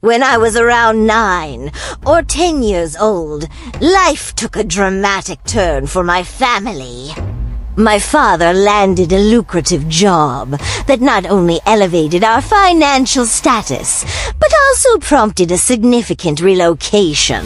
When I was around 9 or 10 years old, life took a dramatic turn for my family. My father landed a lucrative job that not only elevated our financial status, but also prompted a significant relocation.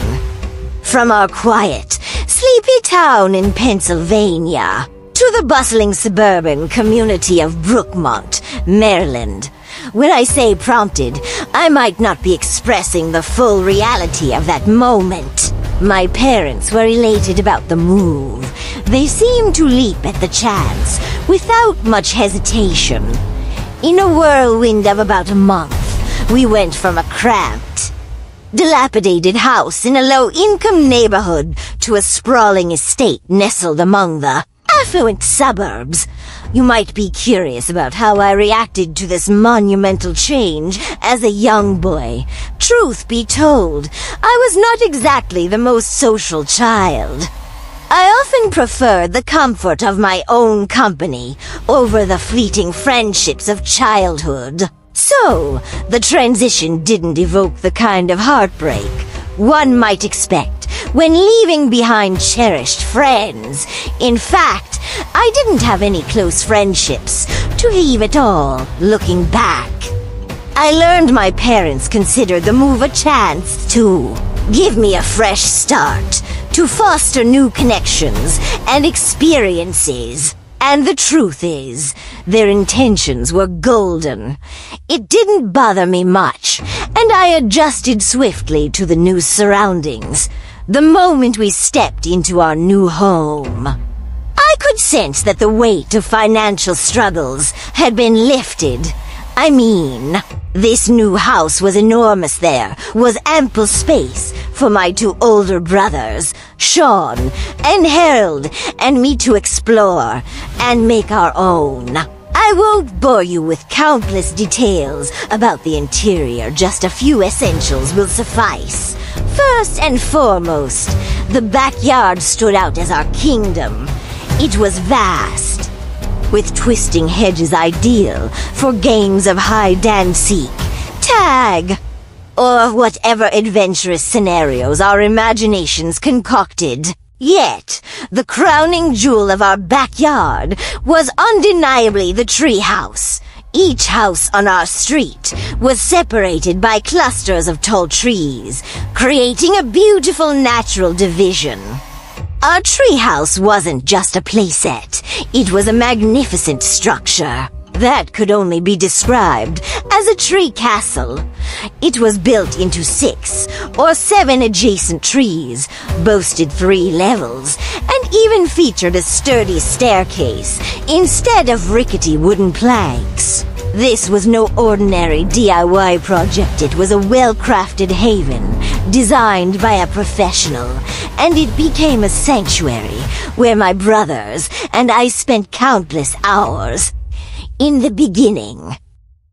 From our quiet, sleepy town in Pennsylvania to the bustling suburban community of Brookmont, Maryland. When I say prompted, I might not be expressing the full reality of that moment. My parents were elated about the move. They seemed to leap at the chance, without much hesitation. In a whirlwind of about a month, we went from a cramped, dilapidated house in a low-income neighborhood to a sprawling estate nestled among the affluent suburbs. You might be curious about how I reacted to this monumental change as a young boy. Truth be told, I was not exactly the most social child. I often preferred the comfort of my own company over the fleeting friendships of childhood. So, the transition didn't evoke the kind of heartbreak one might expect when leaving behind cherished friends. In fact, I didn't have any close friendships to leave at all, looking back. I learned my parents considered the move a chance to give me a fresh start, to foster new connections and experiences. And the truth is, their intentions were golden. It didn't bother me much, and I adjusted swiftly to the new surroundings. The moment we stepped into our new home, I could sense that the weight of financial struggles had been lifted. I mean, this new house was enormous. There was ample space for my 2 older brothers, Sean and Harold, and me to explore and make our own. I won't bore you with countless details about the interior, just a few essentials will suffice. First and foremost, the backyard stood out as our kingdom. It was vast, with twisting hedges ideal for games of hide-and-seek, tag, or whatever adventurous scenarios our imaginations concocted. Yet, the crowning jewel of our backyard was undeniably the treehouse. Each house on our street was separated by clusters of tall trees, creating a beautiful natural division. Our treehouse wasn't just a playset. It was a magnificent structure that could only be described as a tree castle. It was built into 6 or 7 adjacent trees, boasted 3 levels, and even featured a sturdy staircase instead of rickety wooden planks. This was no ordinary DIY project. It was a well-crafted haven, designed by a professional, and it became a sanctuary where my brothers and I spent countless hours. In the beginning,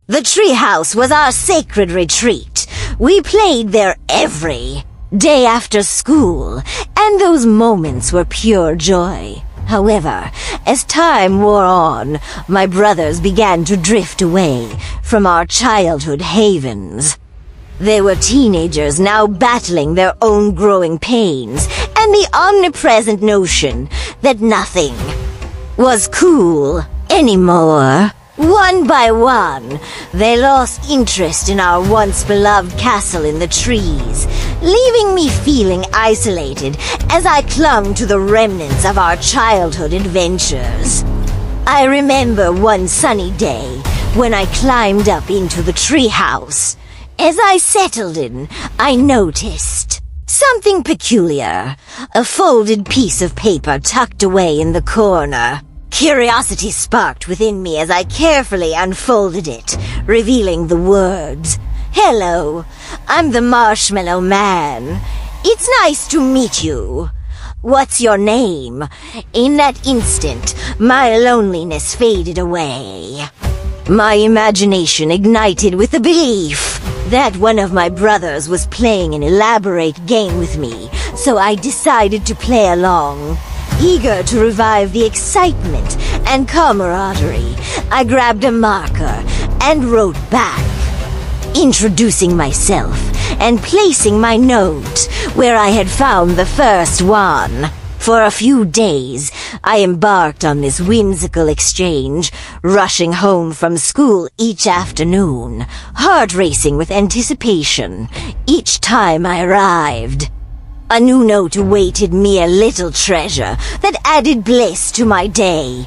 the treehouse was our sacred retreat. We played there every day after school, and those moments were pure joy. However, as time wore on, my brothers began to drift away from our childhood havens. They were teenagers now battling their own growing pains and the omnipresent notion that nothing was cool anymore. One by one, they lost interest in our once-beloved castle in the trees, leaving me feeling isolated as I clung to the remnants of our childhood adventures. I remember one sunny day when I climbed up into the treehouse. As I settled in, I noticed something peculiar, a folded piece of paper tucked away in the corner. Curiosity sparked within me as I carefully unfolded it, revealing the words, "Hello, I'm the Marshmallow Man. It's nice to meet you. What's your name?" In that instant, my loneliness faded away. My imagination ignited with the belief that one of my brothers was playing an elaborate game with me, so I decided to play along. Eager to revive the excitement and camaraderie, I grabbed a marker and wrote back. introducing myself and placing my note where I had found the first one. For a few days, I embarked on this whimsical exchange, rushing home from school each afternoon, heart racing with anticipation each time I arrived. A new note awaited me, a little treasure that added bliss to my day.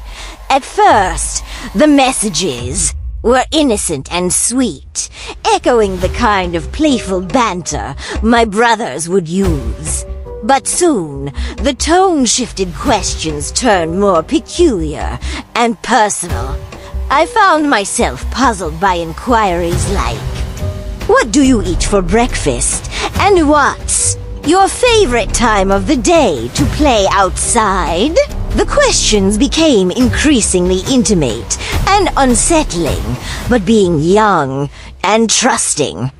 At first, the messages were innocent and sweet, echoing the kind of playful banter my brothers would use. But soon, the tone shifted, questions turned more peculiar and personal. I found myself puzzled by inquiries like, "What do you eat for breakfast? And what's your favorite time of the day to play outside?" The questions became increasingly intimate and unsettling, but being young and trusting,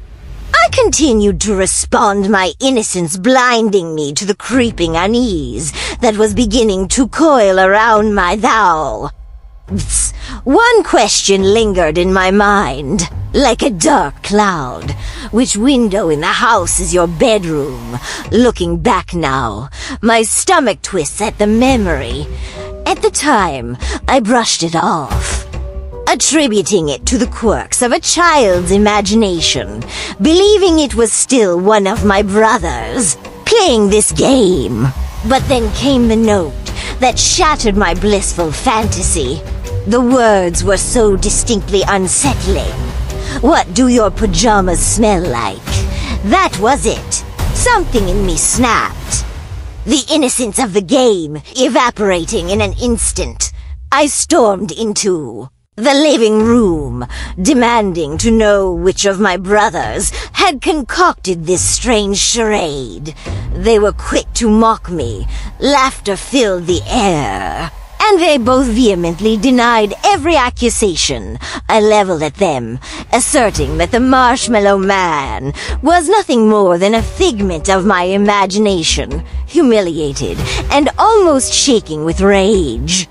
I continued to respond, my innocence blinding me to the creeping unease that was beginning to coil around my thou. One question lingered in my mind, like a dark cloud. Which window in the house is your bedroom? Looking back now, my stomach twists at the memory. At the time, I brushed it off, attributing it to the quirks of a child's imagination, believing it was still one of my brothers playing this game. But then came the note that shattered my blissful fantasy. The words were so distinctly unsettling. "What do your pajamas smell like?" That was it. Something in me snapped, the innocence of the game evaporating in an instant. I stormed into the living room, demanding to know which of my brothers had concocted this strange charade. They were quick to mock me. Laughter filled the air, and they both vehemently denied every accusation I leveled at them, asserting that the Marshmallow Man was nothing more than a figment of my imagination. Humiliated and almost shaking with rage,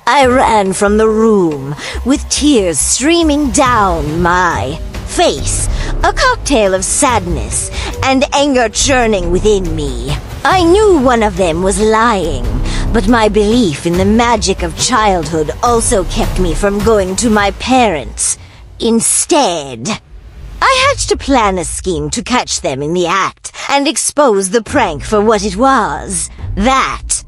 I ran from the room, with tears streaming down my face, a cocktail of sadness and anger churning within me. I knew one of them was lying, but my belief in the magic of childhood also kept me from going to my parents. Instead, I hatched a plan, a scheme to catch them in the act and expose the prank for what it was. That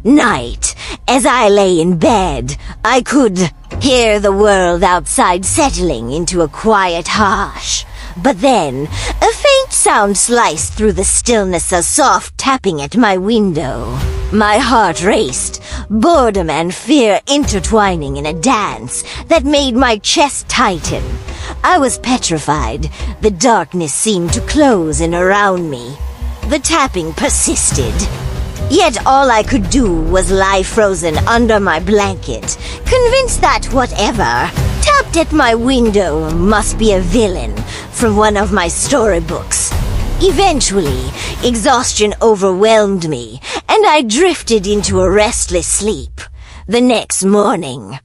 night, as I lay in bed, I could hear the world outside settling into a quiet hush. But then, a faint sound sliced through the stillness, a soft tapping at my window. My heart raced, boredom and fear intertwining in a dance that made my chest tighten. I was petrified. The darkness seemed to close in around me. The tapping persisted. Yet all I could do was lie frozen under my blanket, convinced that whatever tapped at my window must be a villain from one of my storybooks. Eventually, exhaustion overwhelmed me, and I drifted into a restless sleep. The next morning,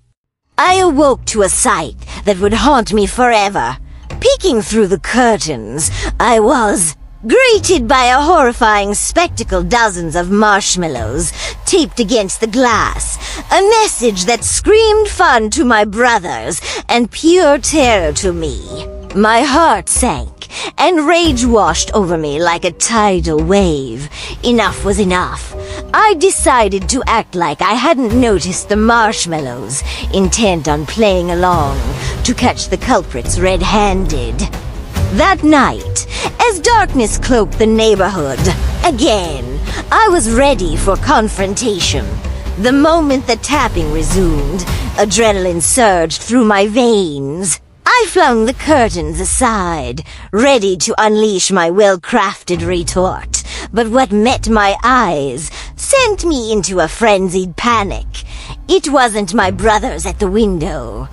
I awoke to a sight that would haunt me forever. Peeking through the curtains, I was greeted by a horrifying spectacle, dozens of marshmallows taped against the glass, a message that screamed fun to my brothers and pure terror to me. My heart sank, and rage washed over me like a tidal wave. Enough was enough. I decided to act like I hadn't noticed the marshmallows, intent on playing along to catch the culprits red-handed. That night, as darkness cloaked the neighborhood, again, I was ready for confrontation. The moment the tapping resumed, adrenaline surged through my veins. I flung the curtains aside, ready to unleash my well-crafted retort. But what met my eyes sent me into a frenzied panic. It wasn't my brothers at the window.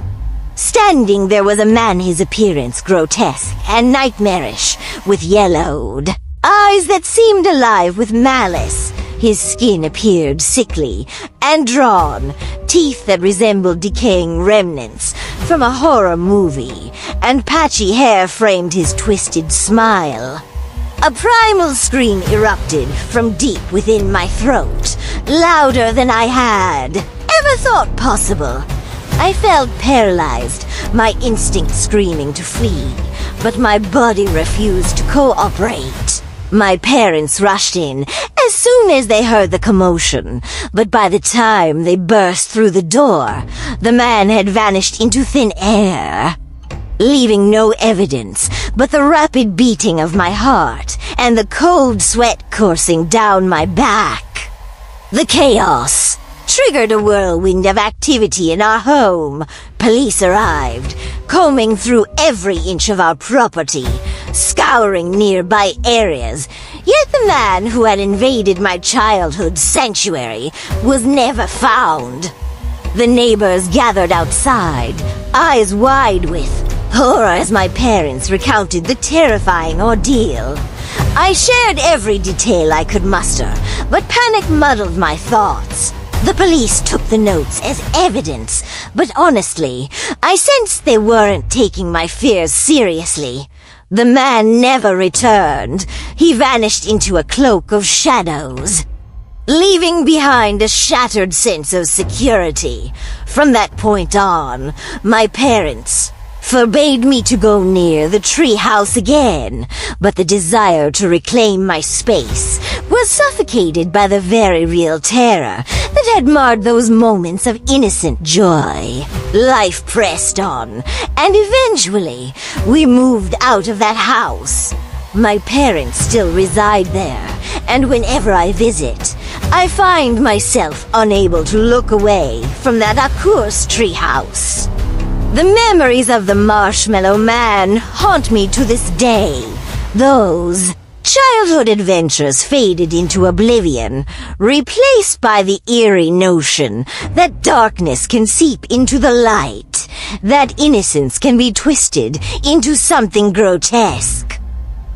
Standing there was a man, his appearance grotesque and nightmarish, with yellowed eyes that seemed alive with malice. His skin appeared sickly and drawn, teeth that resembled decaying remnants from a horror movie, and patchy hair framed his twisted smile. A primal scream erupted from deep within my throat, louder than I had ever thought possible. I felt paralyzed, my instinct screaming to flee, but my body refused to cooperate. My parents rushed in as soon as they heard the commotion, but by the time they burst through the door, the man had vanished into thin air, leaving no evidence but the rapid beating of my heart and the cold sweat coursing down my back. The chaos triggered a whirlwind of activity in our home. Police arrived, combing through every inch of our property, scouring nearby areas. Yet the man who had invaded my childhood sanctuary was never found. The neighbors gathered outside, eyes wide with horror as my parents recounted the terrifying ordeal. I shared every detail I could muster, but panic muddled my thoughts. The police took the notes as evidence, but honestly, I sensed they weren't taking my fears seriously. The man never returned. He vanished into a cloak of shadows, leaving behind a shattered sense of security. From that point on, my parents forbade me to go near the treehouse again, but the desire to reclaim my space was suffocated by the very real terror that had marred those moments of innocent joy. Life pressed on, and eventually we moved out of that house. My parents still reside there, and whenever I visit, I find myself unable to look away from that accursed treehouse. The memories of the Marshmallow Man haunt me to this day. Those childhood adventures faded into oblivion, replaced by the eerie notion that darkness can seep into the light, that innocence can be twisted into something grotesque.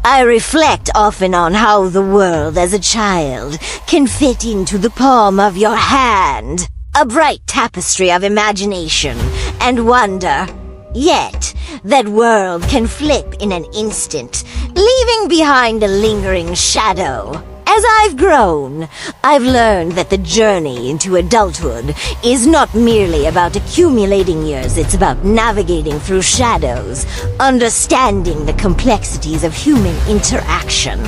I reflect often on how the world as a child can fit into the palm of your hand, a bright tapestry of imagination and wonder. Yet, that world can flip in an instant, leaving behind a lingering shadow. As I've grown, I've learned that the journey into adulthood is not merely about accumulating years, it's about navigating through shadows, understanding the complexities of human interaction,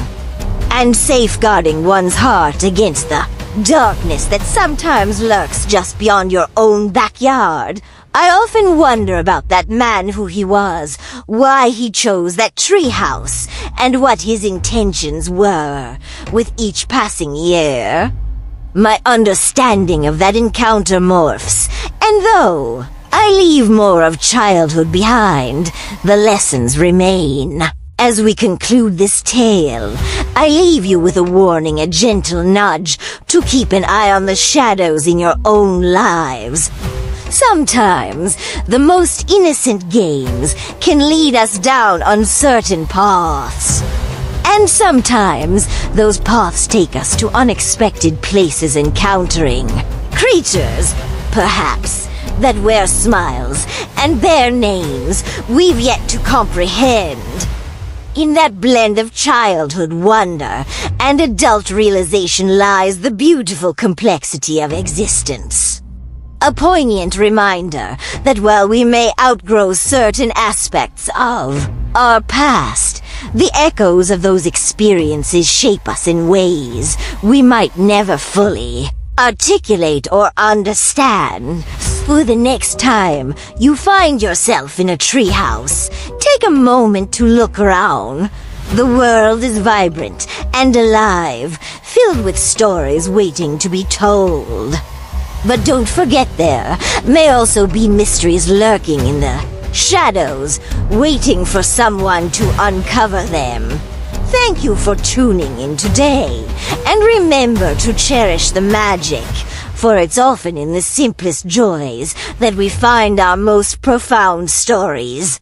and safeguarding one's heart against the darkness that sometimes lurks just beyond your own backyard. I often wonder about that man, who he was, why he chose that treehouse, and what his intentions were. With each passing year, my understanding of that encounter morphs, and though I leave more of childhood behind, the lessons remain. As we conclude this tale, I leave you with a warning, a gentle nudge to keep an eye on the shadows in your own lives. Sometimes, the most innocent games can lead us down uncertain paths. And sometimes, those paths take us to unexpected places, encountering creatures, perhaps, that wear smiles and bear names we've yet to comprehend. In that blend of childhood wonder and adult realization lies the beautiful complexity of existence. A poignant reminder that while we may outgrow certain aspects of our past, the echoes of those experiences shape us in ways we might never fully articulate or understand. For the next time you find yourself in a treehouse, take a moment to look around. The world is vibrant and alive, filled with stories waiting to be told. But don't forget, there may also be mysteries lurking in the shadows, waiting for someone to uncover them. Thank you for tuning in today, and remember to cherish the magic, for it's often in the simplest joys that we find our most profound stories.